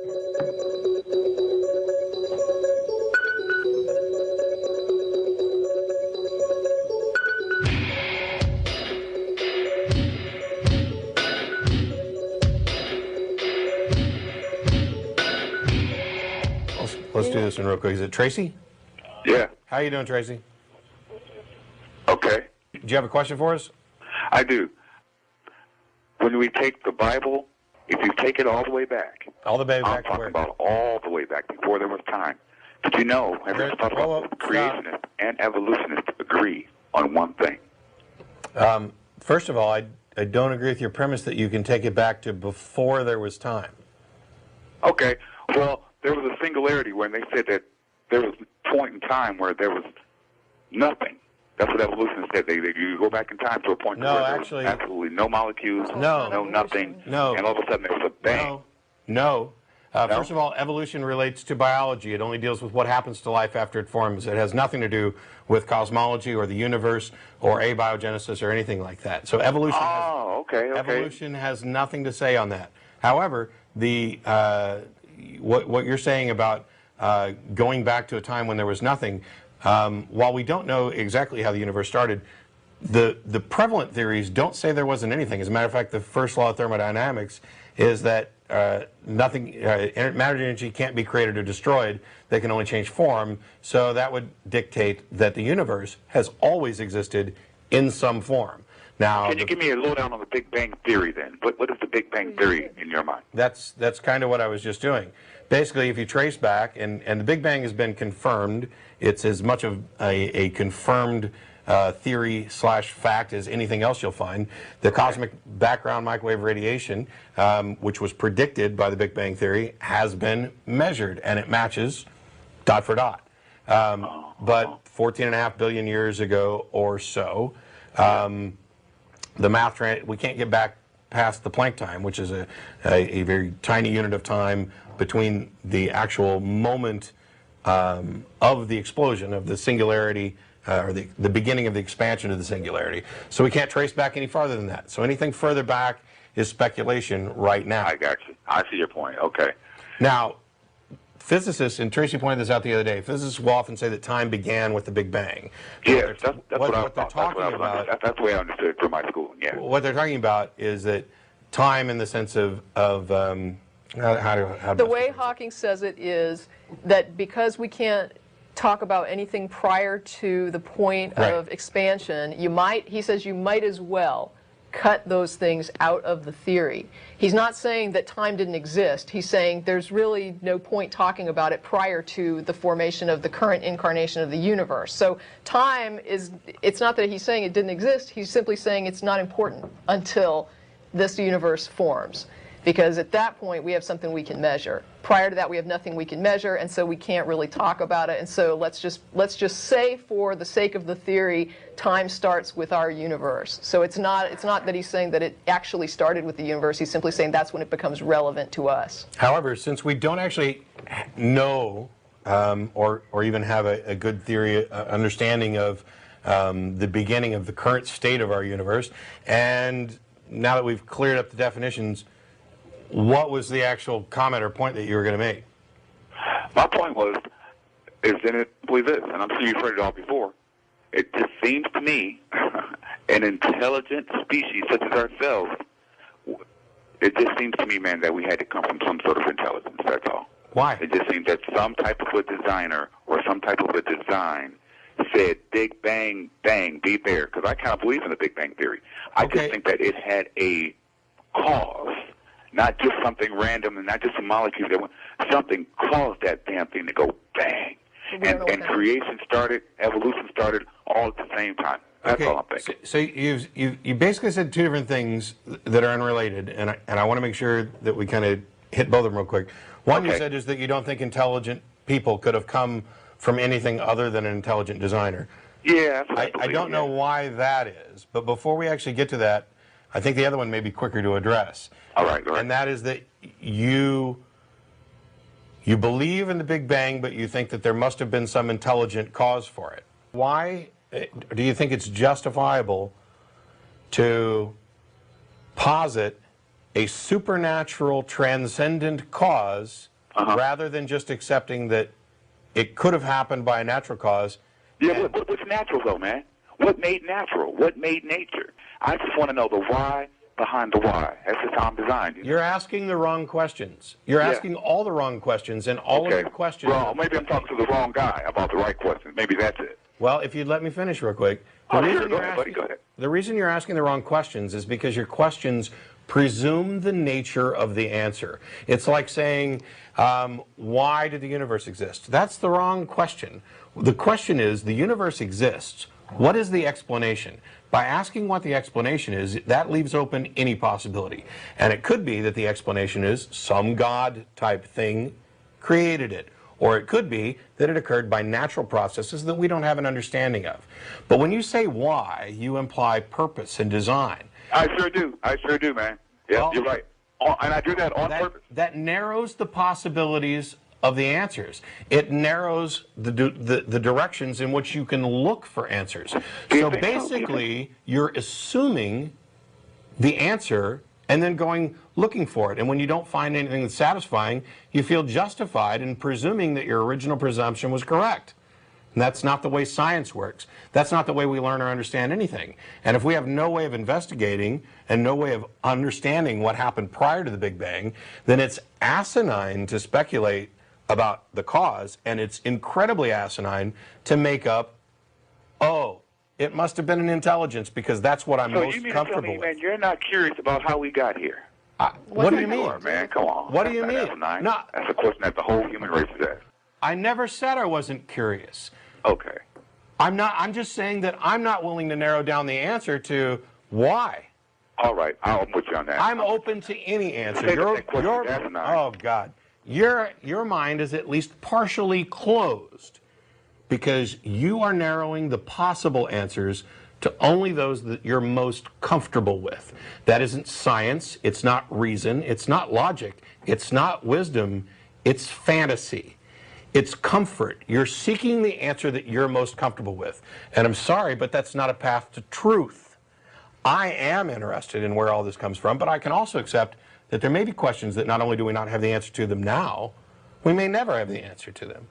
Let's do this one real quick. Is it Tracy? Yeah. How you doing, Tracy? Okay. Do you have a question for us? I do. When we take the Bible, if you take it all the way back, All the way back I'm talking about all the way back before there was time. Did you know creationists and evolutionists agree on one thing? First of all, I don't agree with your premise that you can take it back to before there was time. Okay. Well, there was a singularity when they said that there was a point in time where there was nothing. That's what evolutionists said. You go back in time to a point where there was absolutely no molecules, no nothing, and all of a sudden there was a bang. No. First of all, evolution relates to biology. It only deals with what happens to life after it forms. It has nothing to do with cosmology or the universe or abiogenesis or anything like that. So evolution evolution has nothing to say on that. However, what you're saying about going back to a time when there was nothing, while we don't know exactly how the universe started, the prevalent theories don't say there wasn't anything. As a matter of fact, the first law of thermodynamics is that matter and energy can't be created or destroyed. They can only change form. So that would dictate that the universe has always existed in some form. Now, can you give me a lowdown on the Big Bang Theory then? What is the Big Bang Theory in your mind? That's kind of what I was just doing. Basically, if you trace back, and the Big Bang has been confirmed, it's as much of a confirmed theory / fact as anything else you'll find. The cosmic background microwave radiation, which was predicted by the Big Bang Theory, has been measured, and it matches dot for dot. But 14.5 billion years ago or so, the math, we can't get back past the Planck time, which is a very tiny unit of time between the actual moment of the explosion, of the singularity, or the beginning of the expansion of the singularity. So we can't trace back any farther than that. So anything further back is speculation right now. I got you. I see your point. Okay. Now, physicists, and Tracy pointed this out the other day, physicists will often say that time began with the Big Bang. Yes, that's what they're talking about. That's the way I understood it from my school. Yeah. What they're talking about is that time in the sense of how the way Hawking says it is that because we can't talk about anything prior to the point of expansion, he says you might as well cut those things out of the theory. He's not saying that time didn't exist. He's saying there's really no point talking about it prior to the formation of the current incarnation of the universe. So time it's not that he's saying it didn't exist, he's simply saying it's not important until this universe forms. Because at that point we have something we can measure. Prior to that we have nothing we can measure, and so we can't really talk about it. And so let's just say, for the sake of the theory, time starts with our universe. So it's not that he's saying that it actually started with the universe. He's simply saying that's when it becomes relevant to us. However, since we don't actually know or even have a good theory understanding of the beginning of the current state of our universe, and now that we've cleared up the definitions, what was the actual comment or point that you were going to make? My point is simply this, and I'm sure you've heard it all before. It just seems to me, an intelligent species such as ourselves, it just seems to me, man, that we had to come from some sort of intelligence, that's all. Why? It just seems that some type of a designer or some type of a design said, Big Bang, bang, be there. Because I kind of believe in the Big Bang Theory. I just think that it had a cause. Not just something random and not just a molecule. Something caused that damn thing to go bang. And creation started, evolution started, all at the same time. That's all I'm thinking. So you basically said two different things that are unrelated, and I want to make sure that we kind of hit both of them real quick. One you said is that you don't think intelligent people could have come from anything other than an intelligent designer. Yeah, I don't know why that is, but before we actually get to that, I think the other one may be quicker to address. All right, go ahead. And that is that you believe in the Big Bang, but you think that there must have been some intelligent cause for it. Why do you think it's justifiable to posit a supernatural, transcendent cause, rather than just accepting that it could have happened by a natural cause. Yeah, what's natural, though, man? What made natural? What made nature? I just want to know the why behind the why. That's just how I'm designed. You know? You're asking the wrong questions. You're asking all the wrong questions, and all of your questions... Well, maybe I'm talking to the wrong guy about the right questions. Maybe that's it. Well, if you'd let me finish real quick. Go ahead, buddy. Go ahead. The reason you're asking the wrong questions is because your questions presume the nature of the answer. It's like saying, why did the universe exist? That's the wrong question. The question is, the universe exists. What is the explanation? By asking what the explanation is, that leaves open any possibility. And it could be that the explanation is some God type thing created it. Or it could be that it occurred by natural processes that we don't have an understanding of. But when you say why, you imply purpose and design. I sure do. I sure do, man. Yeah, well, you're right. And I do that on purpose. That narrows the possibilities of the answers. It narrows the directions in which you can look for answers. So basically, you're assuming the answer and then going looking for it. And when you don't find anything that's satisfying, you feel justified in presuming that your original presumption was correct. And that's not the way science works. That's not the way we learn or understand anything. And if we have no way of investigating and no way of understanding what happened prior to the Big Bang, then it's asinine to speculate about the cause, and it's incredibly asinine to make up, oh, it must have been an intelligence because that's what I'm most comfortable with. Man, you're not curious about how we got here. What do you mean? Man, come on. What do you mean? No, that's a question that the whole human race is asking. I never said I wasn't curious. Okay. I'm just saying that I'm not willing to narrow down the answer to why. All right, I'll put you on that. I'm open to any answer. Oh God, your mind is at least partially closed because you are narrowing the possible answers to only those that you're most comfortable with. That isn't science. It's not reason. It's not logic. It's not wisdom. It's fantasy. It's comfort. You're seeking the answer that you're most comfortable with. And I'm sorry, but that's not a path to truth. I am interested in where all this comes from, but I can also accept that there may be questions that not only do we not have the answer to them now, we may never have the answer to them.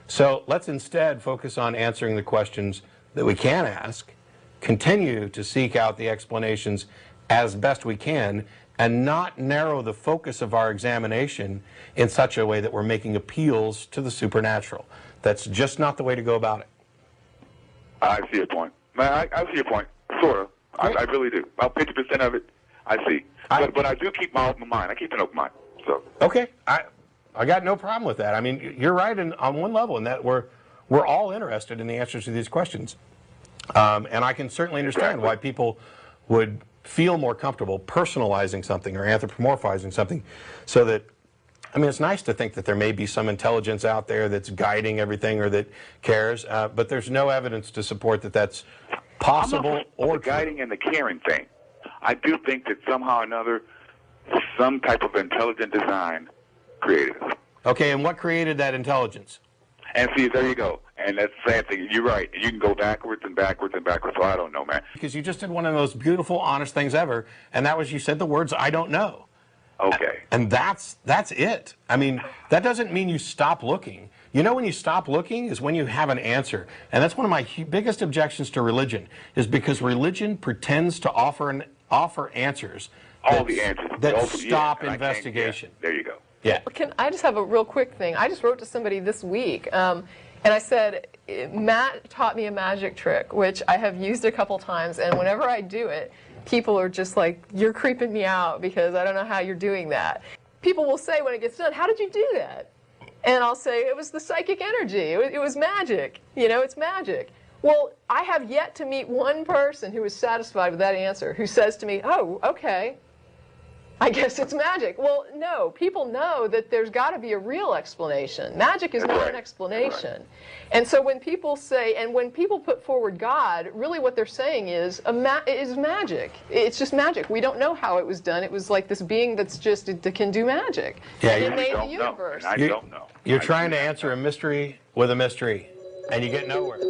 So let's instead focus on answering the questions that we can ask, continue to seek out the explanations as best we can, and not narrow the focus of our examination in such a way that we're making appeals to the supernatural. That's just not the way to go about it. I see your point. Man, I see your point. Sort of. I really do. About 50% of it, I see. But I do keep my open mind. I keep an open mind. So. Okay. I got no problem with that. I mean, you're right on one level in that we're all interested in the answers to these questions. And I can certainly understand why people would feel more comfortable personalizing something or anthropomorphizing something so that, I mean, it's nice to think that there may be some intelligence out there that's guiding everything or that cares, but there's no evidence to support that that's possible or the guiding and the caring thing. I do think that somehow or another some type of intelligent design created us. Okay, and what created that intelligence? And see, there you go. And that's the same thing. You're right. You can go backwards and backwards and backwards. So I don't know, man. Because you just did one of the most beautiful, honest things ever, and that was you said the words, I don't know. Okay. And that's it. I mean, that doesn't mean you stop looking. You know when you stop looking is when you have an answer. And that's one of my biggest objections to religion, is because religion pretends to offer answers. All the answers. That stop investigation. There you go. Yeah. Can I just have a real quick thing? I just wrote to somebody this week, and I said, Matt taught me a magic trick, which I have used a couple times, and whenever I do it, people are just like, you're creeping me out because I don't know how you're doing that. People will say when it gets done, how did you do that? And I'll say, it was the psychic energy. It was magic. You know, it's magic. Well, I have yet to meet one person who is satisfied with that answer, who says to me, oh, okay, I guess it's magic. Well, no, people know that there's got to be a real explanation. Magic is not an explanation. And so when people say, and when people put forward God, really what they're saying is magic. It's just magic. We don't know how it was done. It was like this being that's just, that can do magic. Yeah, and it made the universe. I don't know. You're trying to answer a mystery with a mystery, and you get nowhere.